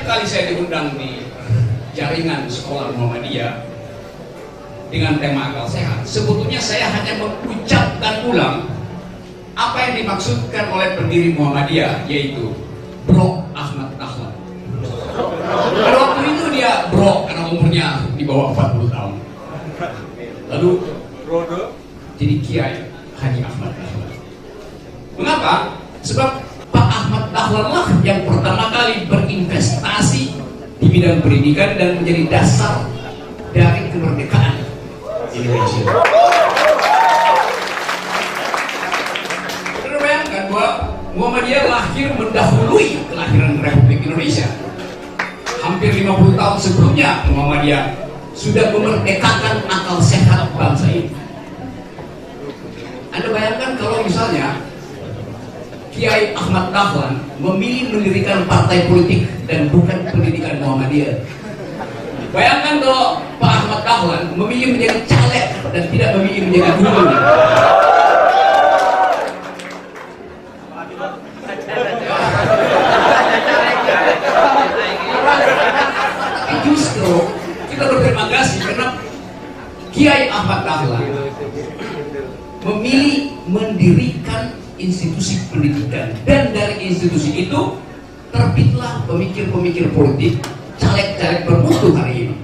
setiap kali saya diundang di jaringan sekolah Muhammadiyah dengan tema akal sehat, sebetulnya saya hanya mengucapkan ulang apa yang dimaksudkan oleh pendiri Muhammadiyah, yaitu Bro Ahmad Dahlan. Pada waktu itu dia bro karena umurnya di bawah 40 tahun. Lalu jadi Kiai Haji Ahmad Dahlan. Mengapa? Sebab Pak Ahmad Dahlan lah yang pertama kali berinvestasi di bidang pendidikan dan menjadi dasar dari kemerdekaan Indonesia. Anda bayangkan bahwa Muhammadiyah lahir mendahului kelahiran Republik Indonesia. Hampir 50 tahun sebelumnya Muhammadiyah sudah memerdekakan akal sehat bangsa ini. Anda bayangkan kalau misalnya Kiai Ahmad Dahlan memilih mendirikan partai politik dan bukan pendidikan Muhammadiyah. Bayangkan kalau Pak Ahmad Dahlan memilih menjadi caleg dan tidak memilih menjadi gubernur. Tapi justru kita berterima kasih karena Kiai Ahmad Dahlan memilih mendirikan institusi pendidikan, dan dari institusi itu terbitlah pemikir-pemikir politik, caleg-caleg bermutu hari ini.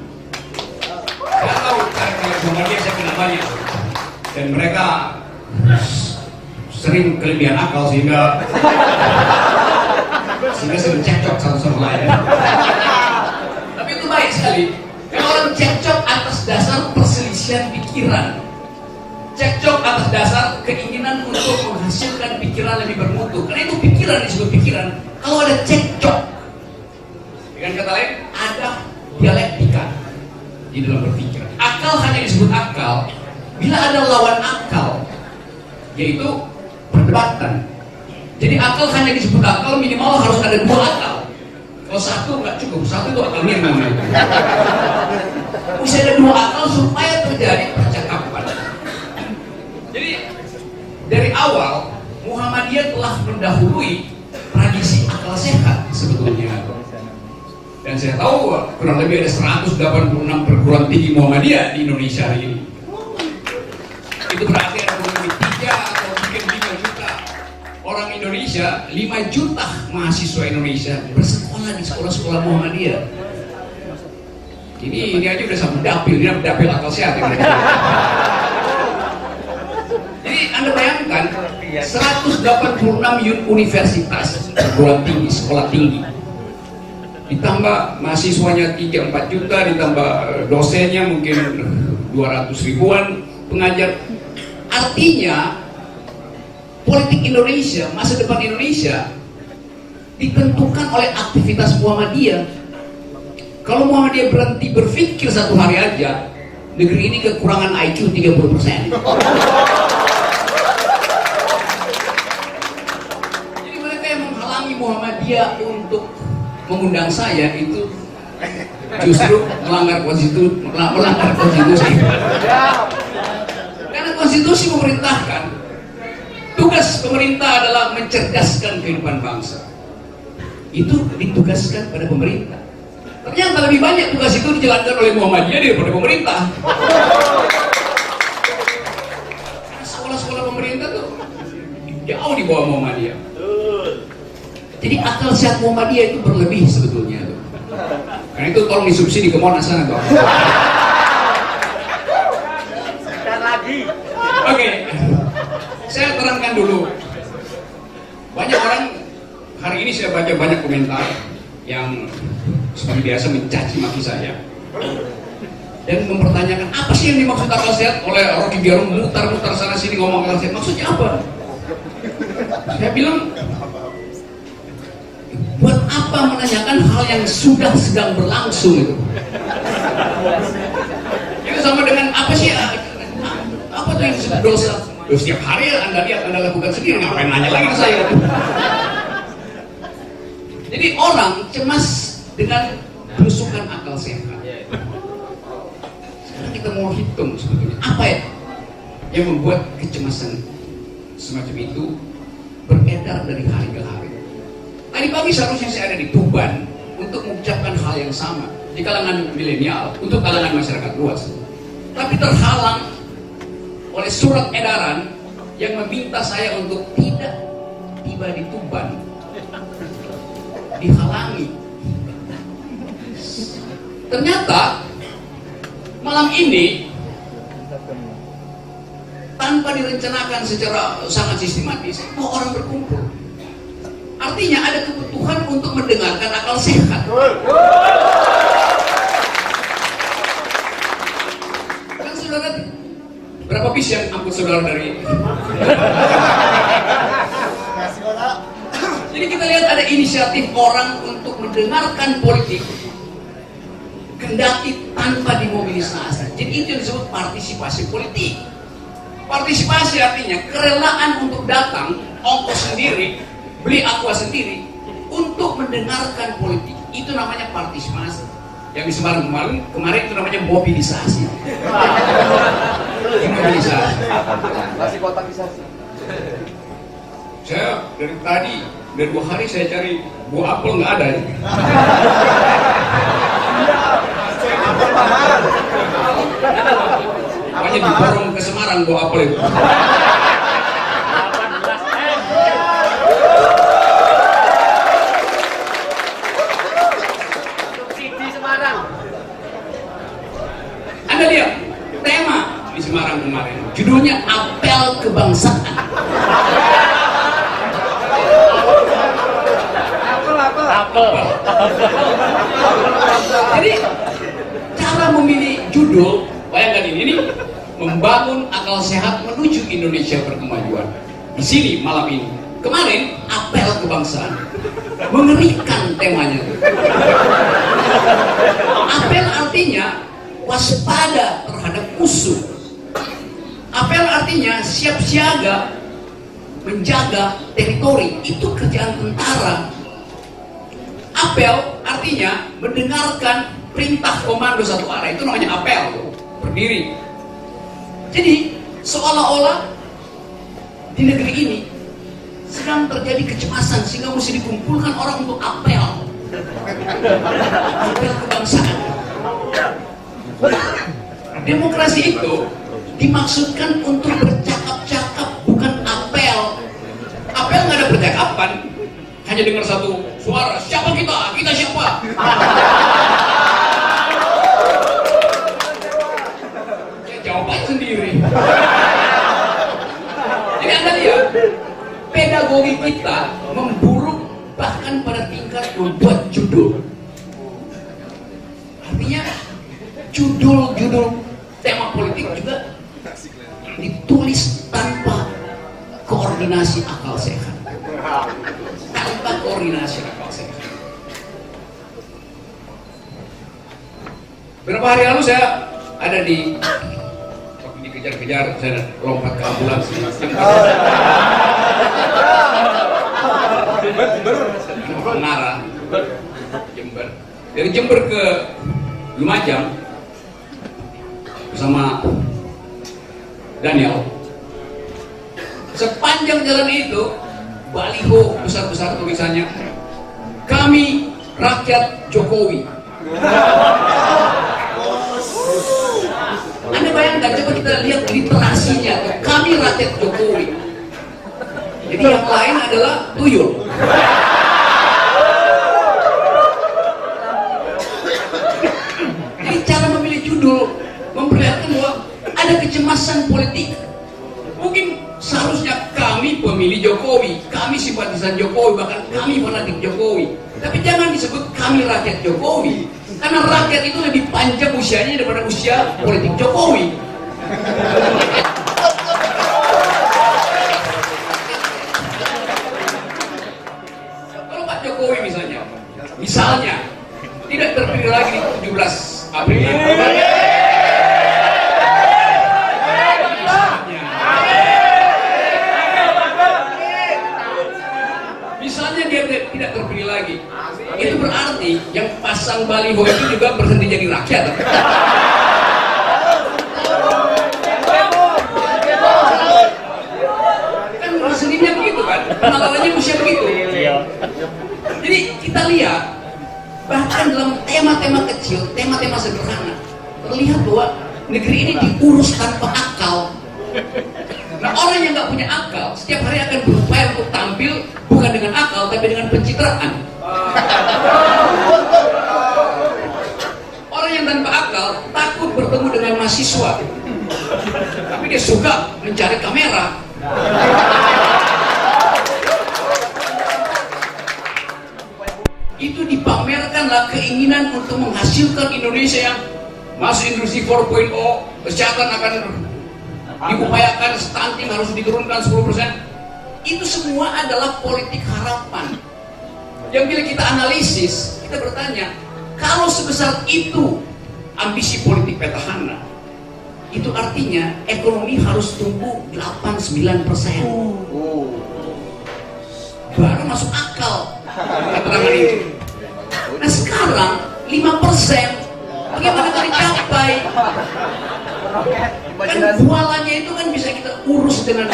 Saya tahu caleg-caleg Muhammadiyah saya kenal banyak, dan mereka sering kelebihan akal sehingga sering cekcok satu sama lain. Tapi itu baik sekali. Kalau orang cekcok atas dasar perselisihan pikiran, cekcok atas dasar keinginan untuk menghasilkan pikiran lebih bermutu. Karena itu pikiran disebut pikiran. Kalau ada cekcok, dengan kata lain ada dialektika di dalam berpikir. Akal hanya disebut akal bila ada lawan akal, yaitu perdebatan. Jadi akal hanya disebut akal minimal harus ada dua akal. Kalau satu nggak cukup, satu itu akal mirman. Bisa ada dua akal supaya terjadi percakapan. Jadi dari awal Muhammadiyah telah mendahului tradisi akal sehat sebetulnya. Dan saya tahu kurang lebih ada 186 perguruan tinggi Muhammadiyah di Indonesia hari ini. Itu berarti ada kurang lebih 3 atau mungkin 5 juta orang Indonesia, 5 juta mahasiswa Indonesia bersekolah di sekolah-sekolah Muhammadiyah. Ini aja udah sampai dapil, ini dapil akal sehat ya. Jadi Anda bayangkan 186 universitas perguruan tinggi, sekolah tinggi, ditambah mahasiswanya 3-4 juta, ditambah dosennya mungkin 200 ribuan pengajar. Artinya politik Indonesia, masa depan Indonesia ditentukan oleh aktivitas Muhammadiyah. Kalau Muhammadiyah berhenti berpikir satu hari aja, negeri ini kekurangan IQ 30%. Jadi mereka yang menghalangi Muhammadiyah untuk mengundang saya itu justru melanggar konstitusi. Karena konstitusi memerintahkan, tugas pemerintah adalah mencerdaskan kehidupan bangsa. Itu ditugaskan pada pemerintah. Ternyata lebih banyak tugas itu dijalankan oleh Muhammadiyah daripada pemerintah. Sekolah-sekolah pemerintah tuh jauh di bawah Muhammadiyah. Jadi akal sehat Muhammadiyah itu berlebih sebetulnya tuh. Karena itu tolong disubsidi ke Monas sana tuh. Oke, saya terangkan dulu. Banyak orang hari ini saya baca banyak komentar yang seperti biasa mencaci maki saya dan mempertanyakan apa sih yang dimaksud akal sehat. Oleh Rocky Gerung mutar-mutar sana sini ngomong akal sehat, maksudnya apa? Saya bilang, buat apa menanyakan hal yang sudah sedang berlangsung itu? Itu sama dengan apa sih? Apa tuh yang disebut dosa? Setiap hari Anda lihat, Anda lakukan sendiri, ngapain nanya lagi ke saya? Jadi orang cemas dengan belusukan akal sehat. Sekarang kita mau hitung sebetulnya apa ya yang membuat kecemasan semacam itu beredar dari hari ke hari. Tadi pagi seharusnya saya ada di Tuban untuk mengucapkan yang sama di kalangan milenial untuk kalangan masyarakat luas, tapi terhalang oleh surat edaran yang meminta saya untuk tidak tiba di Tuban. Dihalangi. Ternyata malam ini tanpa direncanakan secara sangat sistematis, bahwa orang berkumpul. Artinya ada kebutuhan untuk mendengarkan akal sehat. Kan saudara, berapa bis yang angkut saudara dari? Jadi kita lihat ada inisiatif orang untuk mendengarkan politik, kendati tanpa dimobilisasi. Jadi itu yang disebut partisipasi politik. Partisipasi artinya kerelaan untuk datang, ongkos sendiri, beli aqua sendiri, untuk mendengarkan politik. Itu namanya partisipasi. Yang di Semarang kemarin itu namanya mobilisasi. Mobilisasi. Masih kotakisasi. Saya dari 2 hari saya cari buah apel, nggak ada. Makanya diborong ke Semarang buah apel itu. Anda lihat tema di Semarang kemarin, judulnya Apel Kebangsaan. Jadi cara memilih judul, bayangkan ini membangun akal sehat menuju Indonesia berkemajuan. Di sini malam ini, kemarin apel kebangsaan, mengerikan temanya. Apel artinya waspada terhadap musuh. Apel artinya siap siaga menjaga teritori, itu kerjaan tentara. Apel artinya mendengarkan perintah komando satu arah, itu namanya apel, berdiri. Jadi seolah-olah di negeri ini sedang terjadi kecemasan sehingga mesti dikumpulkan orang untuk apel. Apel kebangsaan. Demokrasi itu dimaksudkan untuk bercakap-cakap, bukan apel. Apel nggak ada percakapan, hanya dengar satu suara, siapa kita? Kita siapa? Ya jawab aja sendiri. Jadi Anda lihat, pedagogi kita memburuk bahkan pada tingkat membuat judul. Artinya judul-judul tema politik juga ditulis tanpa koordinasi akal sehat. Tanpa koordinasi akal sehat. Beberapa hari lalu saya ada di waktu dikejar-kejar, saya lompat ke ambulans Menara, Jember. Dari Jember ke Lumajang bersama Daniel. Sepanjang jalan itu baliho besar-besar tulisannya, kami rakyat Jokowi. Anda bayangkan, coba kita lihat literasinya, kami rakyat Jokowi. Jadi yang lain adalah tuyul. Jadi cara memilih judul memperlihatkan bahwa ada kecemasan politik. Mungkin seharusnya kami pemilih Jokowi, kami simpatisan Jokowi, bahkan kami fanatik Jokowi. Tapi jangan disebut kami rakyat Jokowi, karena rakyat itu lebih panjang usianya daripada usia politik Jokowi. Kalau Pak Jokowi misalnya tidak terpilih lagi di 17 April. Misalnya dia tidak terpilih lagi, itu berarti yang pasang baliho itu juga berhenti jadi rakyat. Kan seninya begitu kan, penalarannya usia begitu. Jadi kita lihat Bahkan dalam tema-tema kecil, tema-tema sederhana, terlihat bahwa negeri ini diurus tanpa akal. Nah, orang yang nggak punya akal setiap hari akan berupaya untuk tampil bukan dengan akal tapi dengan pencitraan. Orang yang tanpa akal takut bertemu dengan mahasiswa, tapi dia suka mencari kamera. Itu dipamerkanlah keinginan untuk menghasilkan Indonesia yang masuk industri 4.0, kesehatan akan diupayakan, stunting harus diturunkan 10%. Itu semua adalah politik harapan. Yang bila kita analisis, kita bertanya, kalau sebesar itu ambisi politik petahana, itu artinya ekonomi harus tumbuh 8-9%. Baru masuk akal keterangan itu. Nah sekarang 5%, bagaimana kita dicapai? Kan bualannya itu kan bisa kita urus dengan,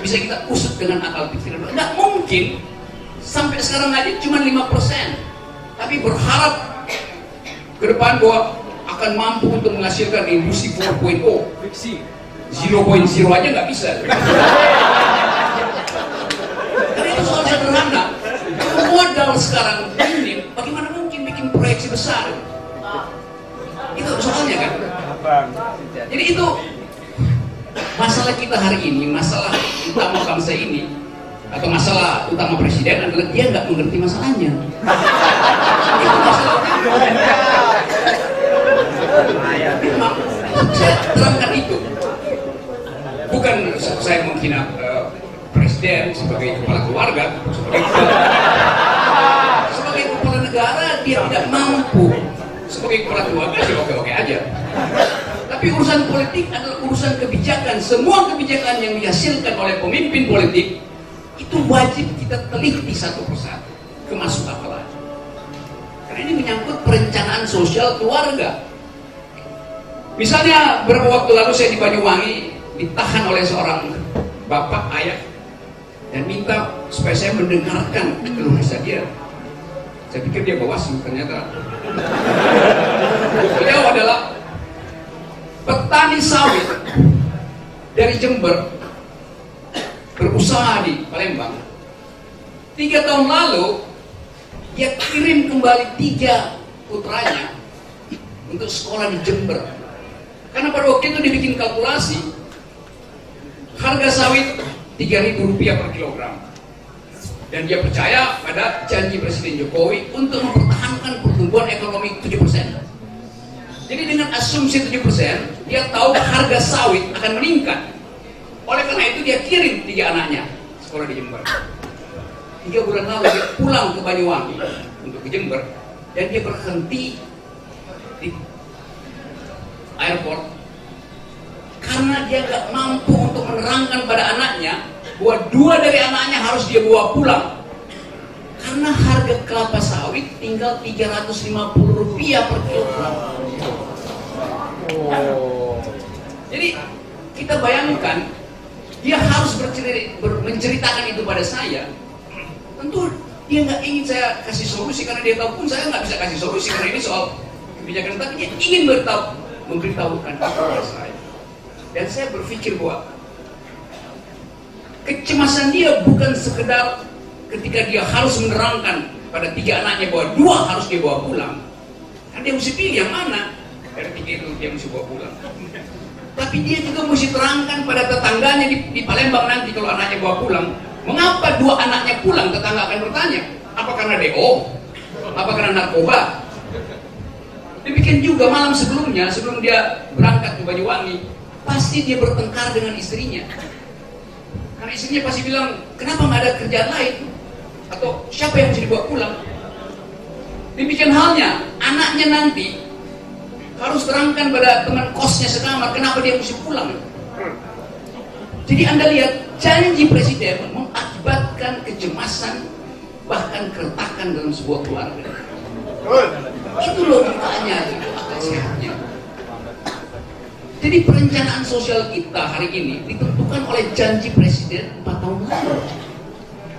bisa kita usut dengan akal pikiran. Nggak mungkin sampai sekarang aja cuma 5%, tapi berharap ke depan bahwa akan mampu untuk menghasilkan industri 4.0. 0.0 aja nggak bisa. Karena itu soal sederhana. Modal sekarang minim, bagaimana mungkin bikin proyeksi besar? Itu soalnya kan. Jadi itu masalah kita hari ini, masalah utama bangsa ini, atau masalah utama presiden adalah dia nggak mengerti masalahnya. Itu masalahnya. Memang saya terangkan itu. Bukan saya menghina presiden sebagai kepala keluarga, sebagai kepala negara dia tidak mampu. Sebagai kepala keluarga sih oke-oke aja. Tapi urusan politik adalah urusan kebijakan. Semua kebijakan yang dihasilkan oleh pemimpin politik itu wajib kita teliti satu persatu. Kemasuk apa lagi? Karena ini menyangkut perencanaan sosial keluarga. Misalnya beberapa waktu lalu saya di Banyuwangi ditahan oleh seorang bapak ayah dan minta supaya saya mendengarkan keluh kesah dia. Saya pikir dia Bawaslu, ternyata beliau adalah petani sawit dari Jember, berusaha di Palembang. 3 tahun lalu dia kirim kembali 3 putranya untuk sekolah di Jember. Karena pada waktu itu dibikin kalkulasi harga sawit Rp3.000 per kilogram. Dan dia percaya pada janji Presiden Jokowi untuk mempertahankan pertumbuhan ekonomi 7%. Jadi dengan asumsi 7%, dia tahu harga sawit akan meningkat. Oleh karena itu dia kirim 3 anaknya sekolah di Jember. 3 bulan lalu dia pulang ke Banyuwangi untuk ke Jember dan dia berhenti di airport karena dia nggak mampu untuk menerangkan pada anaknya bahwa 2 dari anaknya harus dia bawa pulang karena harga kelapa sawit tinggal Rp350 per kilogram. Jadi kita bayangkan dia harus menceritakan itu pada saya. Tentu dia nggak ingin saya kasih solusi karena dia tahu pun saya nggak bisa kasih solusi karena ini soal kebijakan, tapi dia ingin memberitahukan kepada saya. Dan saya berpikir bahwa kecemasan dia bukan sekedar ketika dia harus menerangkan pada 3 anaknya bahwa 2 harus dia bawa pulang. Kan dia mesti pilih yang mana dari 3 itu dia mesti bawa pulang. Tapi dia juga mesti terangkan pada tetangganya di Palembang nanti kalau anaknya bawa pulang. Mengapa 2 anaknya pulang? Tetangga akan bertanya, apa karena DO? Apa karena narkoba? Demikian juga malam sebelumnya, sebelum dia berangkat ke Banyuwangi, pasti dia bertengkar dengan istrinya. Karena istrinya pasti bilang, kenapa nggak ada kerjaan lain? Atau siapa yang mesti dibawa pulang? Demikian halnya, anaknya nanti harus terangkan pada teman kosnya sekamar, kenapa dia mesti pulang. Jadi Anda lihat, janji presiden mengakibatkan kecemasan, bahkan keretakan dalam sebuah keluarga. Itu logikanya, itu akal sehatnya. Jadi perencanaan sosial kita hari ini ditentukan oleh janji presiden 4 tahun lalu.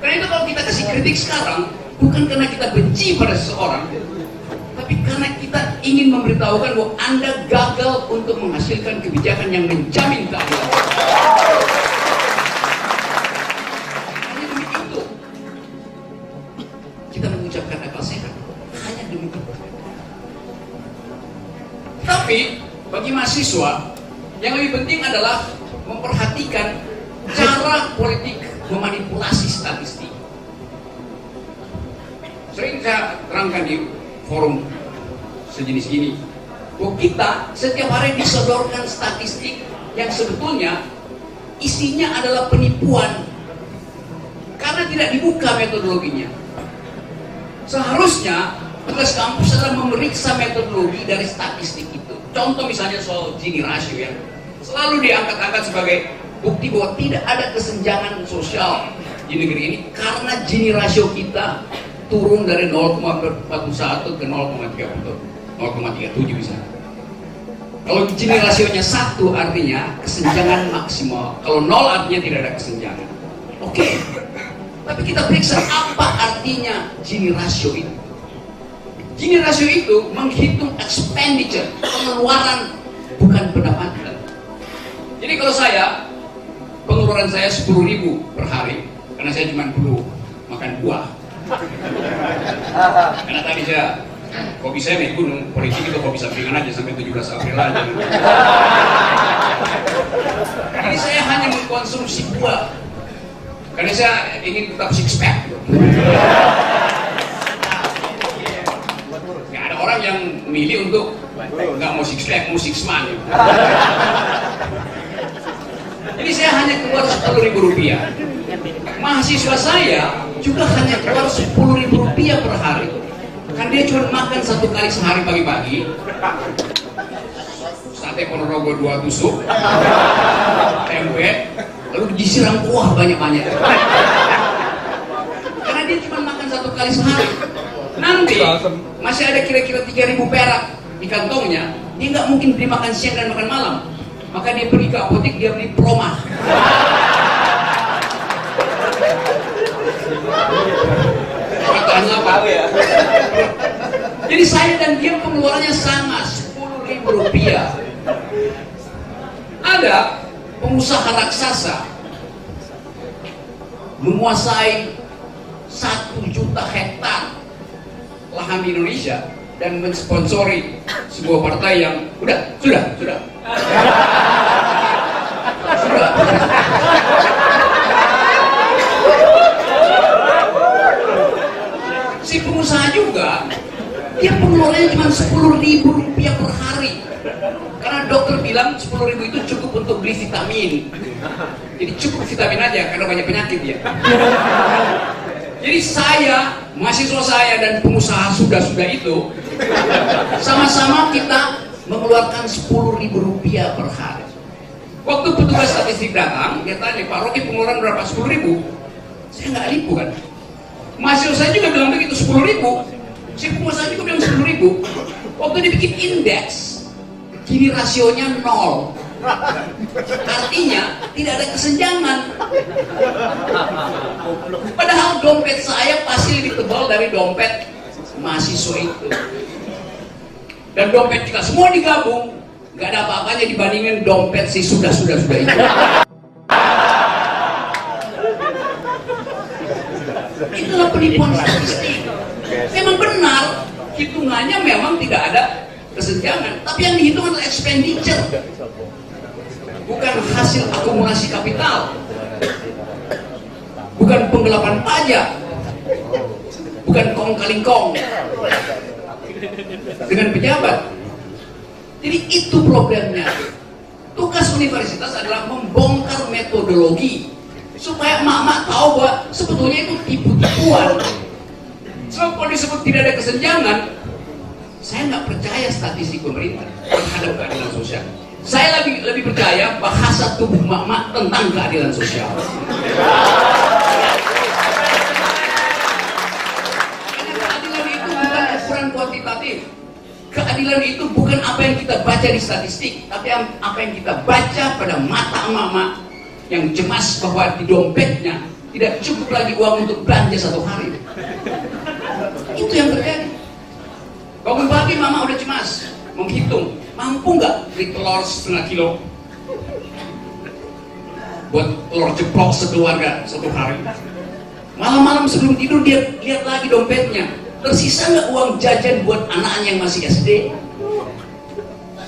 Karena itu kalau kita kasih kritik sekarang, bukan karena kita benci pada seseorang, ingin memberitahukan bahwa Anda gagal untuk menghasilkan kebijakan yang menjamin keadilan. Hanya demi itu kita mengucapkan akal sehat. Hanya demi itu. Tapi bagi mahasiswa yang lebih penting adalah memperhatikan cara politik memanipulasi statistik. Sering saya terangkan di forum sejenis ini, bahwa kita setiap hari disodorkan statistik yang sebetulnya isinya adalah penipuan karena tidak dibuka metodologinya. Seharusnya tugas kampus adalah memeriksa metodologi dari statistik itu. Contoh misalnya soal Gini ratio yang selalu diangkat-angkat sebagai bukti bahwa tidak ada kesenjangan sosial di negeri ini karena Gini ratio kita turun dari 0,41 ke 0,37 bisa. Kalau Gini rasionya 1 artinya kesenjangan maksimal. Kalau 0 artinya tidak ada kesenjangan. Oke. Tapi kita periksa apa artinya Gini ratio itu. Gini rasio itu menghitung expenditure, pengeluaran, bukan pendapatan. Jadi kalau saya, pengeluaran saya 10.000 per hari, karena saya cuma perlu makan buah. Karena tadi saya, kopi saya naik gunung, politik itu kopi sampingan aja sampai 17 April aja. Jadi saya hanya mengkonsumsi buah, karena saya ingin tetap six pack. Orang yang milih untuk nggak mau six pack, mau six man. Jadi saya hanya keluar 10.000 rupiah. Mahasiswa saya juga hanya keluar 10.000 rupiah per hari. Kan dia cuma makan 1 kali sehari pagi-pagi. Sate Ponorogo 2 tusuk, tempe, lalu disiram kuah banyak-banyak. Karena dia cuma makan 1 kali sehari. Nanti masih ada kira-kira 3.000 perak di kantongnya, dia nggak mungkin beli makan siang dan makan malam. Maka dia pergi ke apotek, dia beli Proma. Jadi saya dan dia pengeluarannya sama, 10.000 rupiah. Ada pengusaha raksasa menguasai 1 juta hektar lahan di Indonesia dan mensponsori sebuah partai yang sudah si pengusaha juga dia pengeluarannya cuma 10.000 rupiah per hari karena dokter bilang 10.000 itu cukup untuk beli vitamin. Jadi cukup vitamin aja karena banyak penyakit ya. Jadi saya, mahasiswa saya dan pengusaha sudah itu sama-sama kita mengeluarkan 10.000 rupiah per hari. Waktu petugas statistik datang, dia tanya, Pak Rocky pengeluaran berapa? 10.000? Saya nggak lipu kan. Mahasiswa saya juga bilang begitu, 10.000. Si pengusaha juga bilang 10.000. Waktu dibikin indeks, Gini rasionya 0. Artinya tidak ada kesenjangan. Padahal dompet saya pasti lebih tebal dari dompet mahasiswa itu. Dan dompet kita semua digabung, nggak ada apa-apanya dibandingin dompet si sudah itu. Itulah penipuan statistik. Memang benar, hitungannya memang tidak ada kesenjangan, tapi yang dihitung adalah expenditure. Bukan hasil akumulasi kapital, bukan penggelapan pajak, bukan kong kali kong dengan pejabat. Jadi itu problemnya. Tugas universitas adalah membongkar metodologi supaya emak-emak tahu bahwa sebetulnya itu tipu-tipuan. Sebab kalau disebut tidak ada kesenjangan, saya nggak percaya statistik pemerintah terhadap keadilan sosial. Saya lebih percaya bahasa tubuh emak-emak tentang keadilan sosial. Karena keadilan itu bukan ukuran kuantitatif. Keadilan itu bukan apa yang kita baca di statistik, tapi apa yang kita baca pada mata emak-emak yang cemas bahwa di dompetnya tidak cukup lagi uang untuk belanja 1 hari. Itu yang terjadi. Bangun pagi mama udah cemas, menghitung mampu nggak beli telur setengah kilo buat telur jeplok sekeluarga satu hari. Malam-malam sebelum tidur dia lihat lagi dompetnya, tersisa nggak uang jajan buat anaknya yang masih SD.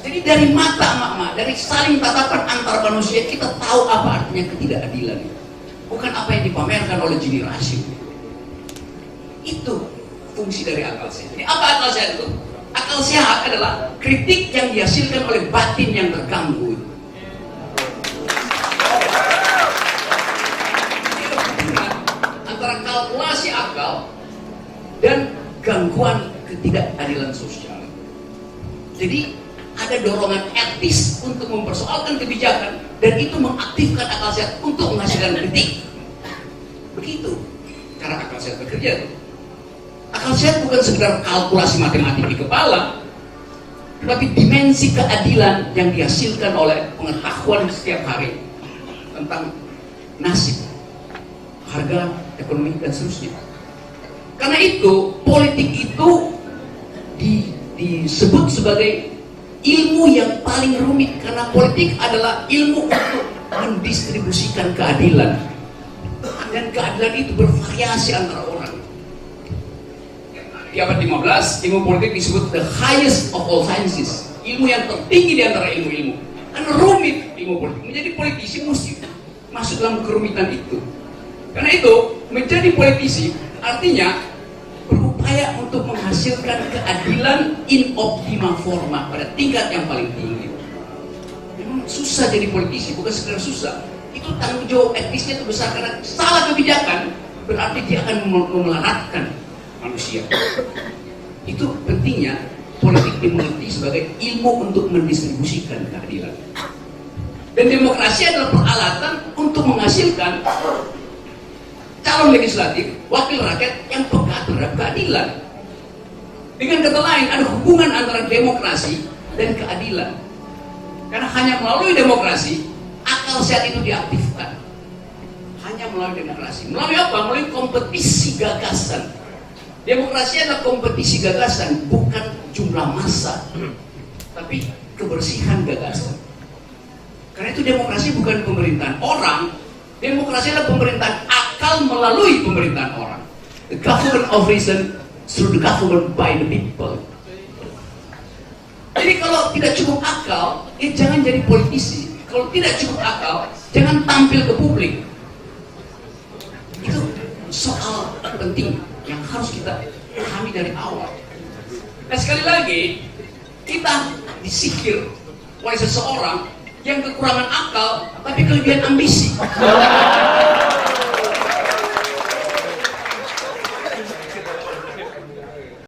Jadi dari mata mama, dari saling tatapan antar manusia, kita tahu apa artinya ketidakadilan. Bukan apa yang dipamerkan oleh Gini Rashid. Itu fungsi dari akal sehat. Jadi apa akal sehat itu? Akal sehat adalah kritik yang dihasilkan oleh batin yang terganggu. Antara kalkulasi akal dan gangguan ketidakadilan sosial. Jadi ada dorongan etis untuk mempersoalkan kebijakan dan itu mengaktifkan akal sehat untuk menghasilkan kritik. Begitu cara akal sehat bekerja. Akal sehat bukan sekedar kalkulasi matematik di kepala, tetapi dimensi keadilan yang dihasilkan oleh pengetahuan setiap hari tentang nasib, harga, ekonomi, dan seterusnya. Karena itu, politik itu disebut sebagai ilmu yang paling rumit, karena politik adalah ilmu untuk mendistribusikan keadilan, dan keadilan itu bervariasi antara orang. Di abad 15, ilmu politik disebut the highest of all sciences, ilmu yang tertinggi di antara ilmu-ilmu. Karena rumit ilmu politik, menjadi politisi mesti masuk dalam kerumitan itu. Karena itu, menjadi politisi artinya berupaya untuk menghasilkan keadilan in optima forma pada tingkat yang paling tinggi. Memang susah jadi politisi, bukan sekedar susah. Itu tanggung jawab etisnya itu besar, karena salah kebijakan berarti dia akan memelaratkan manusia. Itu pentingnya politik dimengerti sebagai ilmu untuk mendistribusikan keadilan. Dan demokrasi adalah peralatan untuk menghasilkan calon legislatif, wakil rakyat yang peka terhadap keadilan. Dengan kata lain, ada hubungan antara demokrasi dan keadilan. Karena hanya melalui demokrasi, akal sehat itu diaktifkan. Hanya melalui demokrasi. Melalui apa? Melalui kompetisi gagasan. Demokrasi adalah kompetisi gagasan, bukan jumlah massa, tapi kebersihan gagasan. Karena itu demokrasi bukan pemerintahan orang, demokrasi adalah pemerintahan akal melalui pemerintahan orang. The government of reason through the government by the people. Jadi kalau tidak cukup akal, jangan jadi politisi. Kalau tidak cukup akal, jangan tampil ke publik. Itu soal penting yang harus kita pahami dari awal. Nah, sekali lagi, kita disihir oleh seseorang yang kekurangan akal tapi kelebihan ambisi.